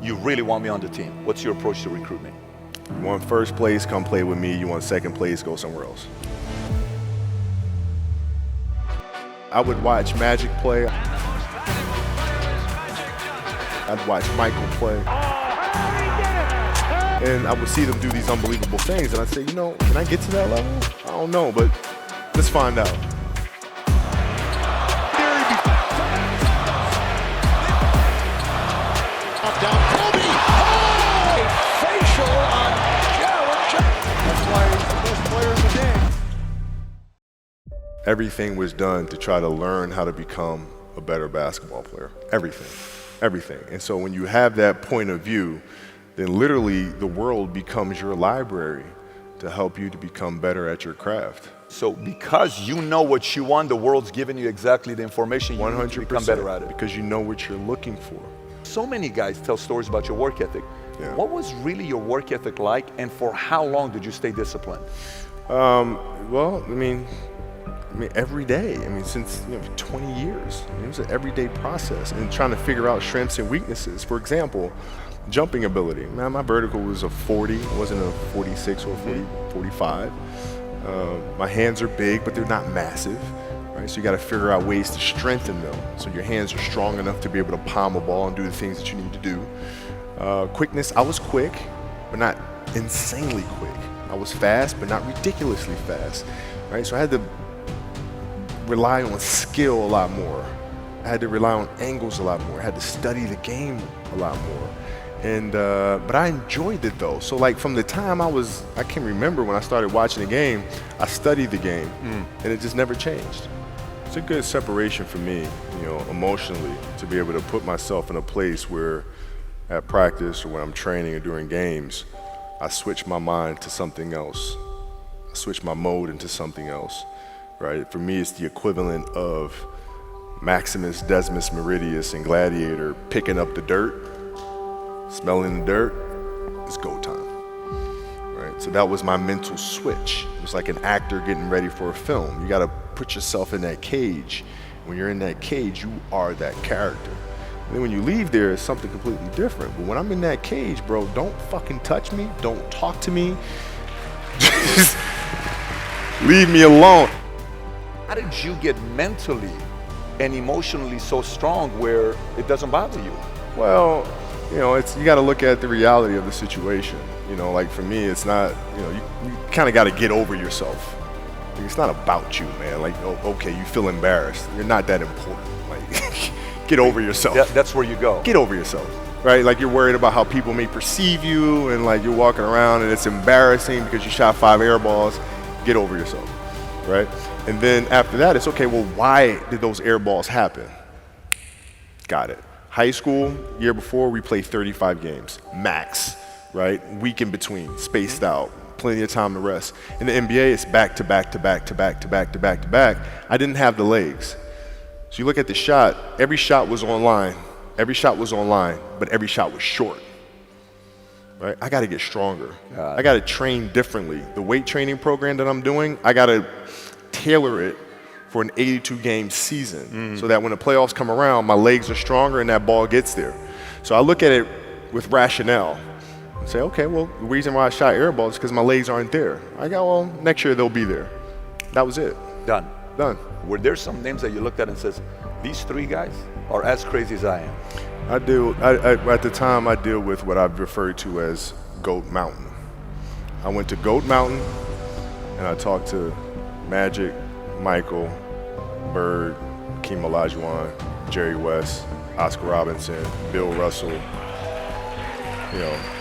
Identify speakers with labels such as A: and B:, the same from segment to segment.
A: you really want me on the team. What's your approach to recruitment?
B: You want first place, come play with me. You want second place, go somewhere else. I would watch Magic play. I'd watch Michael play. And I would see them do these unbelievable things, and I'd say, you know, can I get to that level? I don't know, but let's find out.
C: Down Kobe. Oh! Facial on Challenge. That's why he's the best player in the game.
B: Everything was done to try to learn how to become a better basketball player. Everything. And so when you have that point of view, then literally the world becomes your library to help you to become better at your craft.
A: So because you know what you want, the world's giving you exactly the information you
B: 100%,
A: need to become better at it.
B: because you know what you're looking for.
A: So many guys tell stories about your work ethic.
B: Yeah.
A: What was really your work ethic like, and for how long did you stay disciplined?
B: Well, I mean, every day. I mean, since 20 years. It was an everyday process, and trying to figure out strengths and weaknesses. For example, jumping ability. Man, my vertical was a 40. It wasn't a 46 or 45. My hands are big, but they're not massive. Right? So you got to figure out ways to strengthen them so your hands are strong enough to be able to palm a ball and do the things that you need to do. Quickness, I was quick, but not insanely quick. I was fast, but not ridiculously fast. Right? So I had to rely on skill a lot more. I had to rely on angles a lot more. I had to study the game a lot more. And but I enjoyed it though. So like from the time I can remember when I started watching the game, I studied the game, and it just never changed. It's a good separation for me, emotionally, to be able to put myself in a place where at practice or when I'm training or during games, I switch my mind to something else. I switch my mode into something else, right? For me, it's the equivalent of Maximus Decimus Meridius in Gladiator picking up the dirt, smelling the dirt. It's go time, right? So that was my mental switch. It was like an actor getting ready for a film. You gotta put yourself in that cage. When you're in that cage, you are that character. And then when you leave there, it's something completely different. But when I'm in that cage, bro, don't fucking touch me. Don't talk to me. Just leave me alone.
A: How did you get mentally and emotionally so strong where it doesn't bother you?
B: Well, you got to look at the reality of the situation. Like for me, it's not, you kind of got to get over yourself. Like, it's not about you, man. Like, okay, you feel embarrassed. You're not that important. Like, get over yourself.
A: That's where you go.
B: Get over yourself, right? Like you're worried about how people may perceive you, and like you're walking around and it's embarrassing because you shot 5 air balls. Get over yourself, right? And then after that, it's okay, well, why did those air balls happen? Got it. High school, year before, we played 35 games, max, right? Week in between, spaced out, plenty of time to rest. In the NBA, it's back to back to back to back to back to back to back. I didn't have the legs. So you look at the shot, every shot was online, but every shot was short, right? I gotta get stronger. I gotta train differently. The weight training program that I'm doing, I gotta tailor it for an 82-game season so that when the playoffs come around, my legs are stronger and that ball gets there. So I look at it with rationale and say, okay, well, the reason why I shot air balls is because my legs aren't there. I go, well, next year they'll be there. That was it.
A: Done.
B: Were
A: there some names that you looked at and says, these 3 guys are as crazy as I am?
B: At the time, I deal with what I've referred to as Goat Mountain. I went to Goat Mountain and I talked to Magic, Michael, Bird, Hakeem Olajuwon, Jerry West, Oscar Robinson, Bill Russell.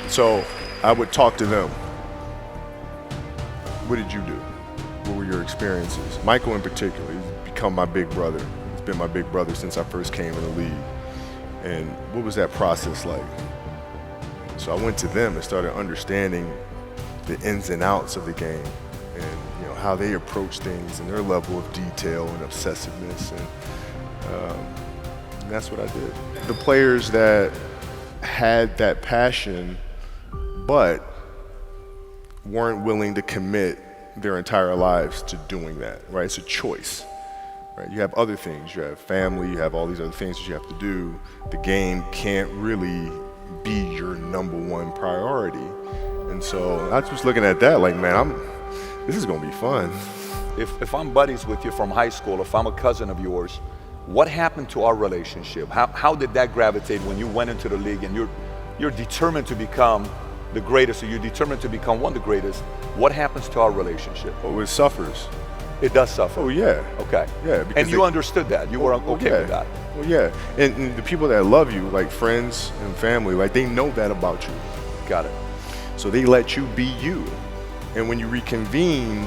B: So I would talk to them. What did you do? What were your experiences? Michael in particular, he's become my big brother. He's been my big brother since I first came in the league. And what was that process like? So I went to them and started understanding the ins and outs of the game and how they approach things and their level of detail and obsessiveness. And that's what I did. The players that had that passion but weren't willing to commit their entire lives to doing that, right? It's a choice, right? You have other things, you have family, you have all these other things that you have to do. The game can't really be your number one priority. And so I was just looking at that like, man, this is gonna be fun.
A: If I'm buddies with you from high school, if I'm a cousin of yours, what happened to our relationship? How did that gravitate when you went into the league and you're determined to become the greatest, or you're determined to become one of the greatest? What happens to our relationship?
B: Oh, it suffers.
A: It does suffer.
B: Oh yeah.
A: Okay.
B: Yeah.
A: And you understood that. You were okay
B: yeah.
A: with that.
B: Well, yeah. And the people that love you, like friends and family, like they know that about you.
A: Got it.
B: So they let you be you. And when you reconvene,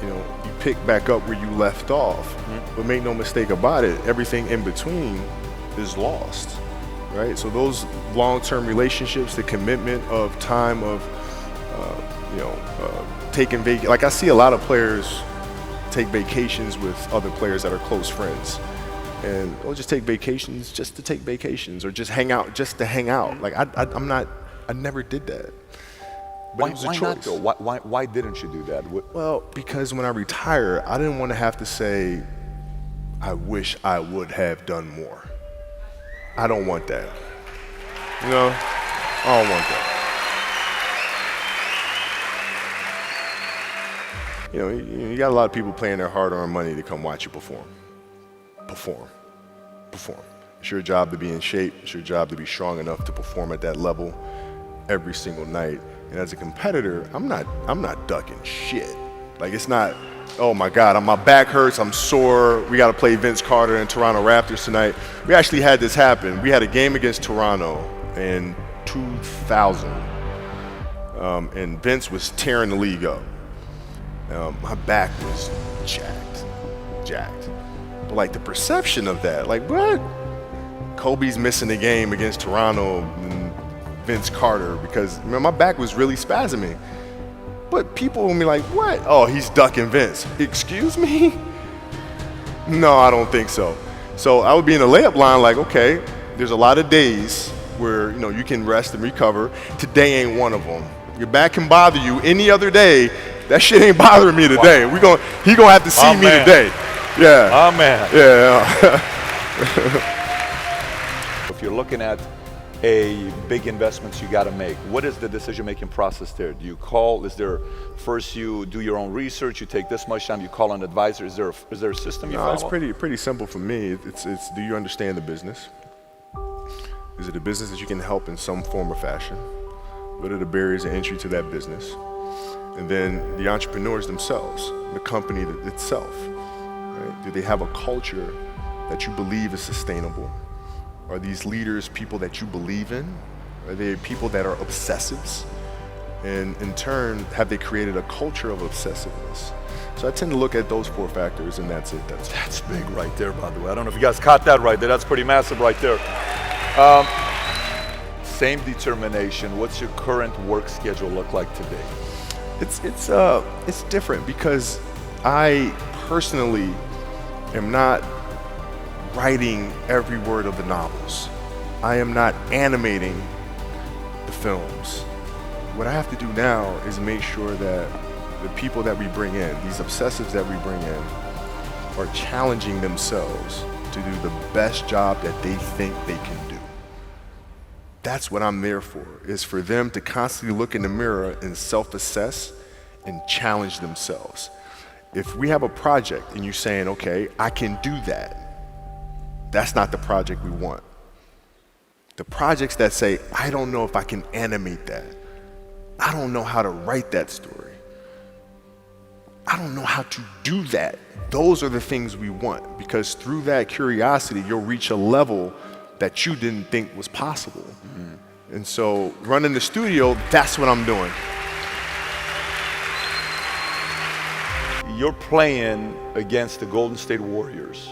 B: you pick back up where you left off. Mm-hmm. But make no mistake about it, everything in between is lost, right? So those long-term relationships, the commitment of time of, taking vacation. Like I see a lot of players take vacations with other players that are close friends. And they'll just take vacations just to take vacations, or just hang out just to hang out. Like I never did that. But it was a
A: why not
B: choice.
A: though? Why didn't you do that?
B: Well, because when I retire, I didn't want to have to say, I wish I would have done more. I don't want that. I don't want that. You got a lot of people paying their hard-earned money to come watch you perform. Perform. It's your job to be in shape. It's your job to be strong enough to perform at that level every single night. And as a competitor, I'm not ducking shit. Like, it's not, oh my God, my back hurts, I'm sore, we got to play Vince Carter and Toronto Raptors tonight. We actually had this happen. We had a game against Toronto in 2000, and Vince was tearing the league up. My back was jacked. But like the perception of that, like what? Kobe's missing the game against Toronto and Vince Carter because my back was really spasming. But people will be like, what? Oh, he's ducking Vince. Excuse me? No, I don't think so. So I would be in the layup line like, okay, there's a lot of days where you can rest and recover. Today ain't one of them. Your back can bother you any other day. That shit ain't bothering me today. Wow. He gonna have to see me today. Yeah.
A: Oh man.
B: Yeah.
A: If you're looking at a big investments you got to make, what is the decision-making process there? Do you call? Is there first you do your own research? You take this much time. You call an advisor. Is there a system you follow?
B: It's pretty simple for me. It's do you understand the business? Is it a business that you can help in some form or fashion? What are the barriers of entry to that business? And then the entrepreneurs themselves, the company itself, right? Do they have a culture that you believe is sustainable? Are these leaders people that you believe in? Are they people that are obsessives? And in turn, have they created a culture of obsessiveness? So I tend to look at those 4 factors, and that's it.
A: That's big right there, by the way. I don't know if you guys caught that right there. That's pretty massive right there. Same determination. What's your current work schedule look like today?
B: It's different because I personally am not writing every word of the novels. I am not animating the films. What I have to do now is make sure that the people that we bring in, these obsessives that we bring in, are challenging themselves to do the best job that they think they can do. That's what I'm there for, is for them to constantly look in the mirror and self-assess and challenge themselves. If we have a project and you're saying, okay, I can do that, that's not the project we want. The projects that say, I don't know if I can animate that. I don't know how to write that story. I don't know how to do that. Those are the things we want, because through that curiosity, you'll reach a level that you didn't think was possible. Mm-hmm. And so running the studio, that's what I'm doing.
A: You're playing against the Golden State Warriors.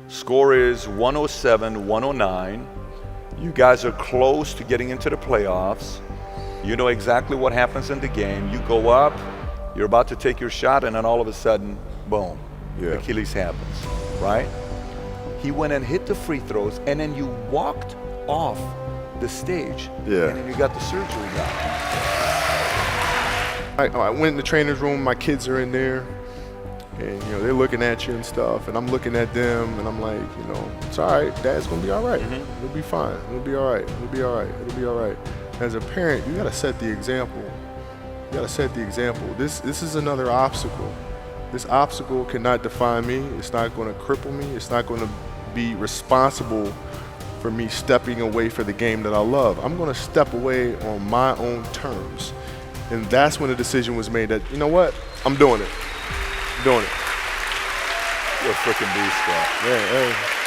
A: Score is 107-109. You guys are close to getting into the playoffs. You know exactly what happens in the game. You go up, you're about to take your shot, and then all of a sudden, boom, Achilles happens, right? He went and hit the free throws, and then you walked off the stage, and then you got the surgery done.
B: I went in the trainer's room, my kids are in there. And, you know, they're looking at you and stuff, and I'm looking at them, and I'm like, you know, it's all right. Dad's going to be all right. It'll be fine. It'll be all right. It'll be all right. It'll be all right. As a parent, you got to set the example. You got to set the example. This is another obstacle. This obstacle cannot define me. It's not going to cripple me. It's not going to be responsible for me stepping away for the game that I love. I'm going to step away on my own terms. And that's when the decision was made that, you know what, I'm doing it. I'm doing it.
A: You're a freaking beast, bro.
B: Yeah, hey.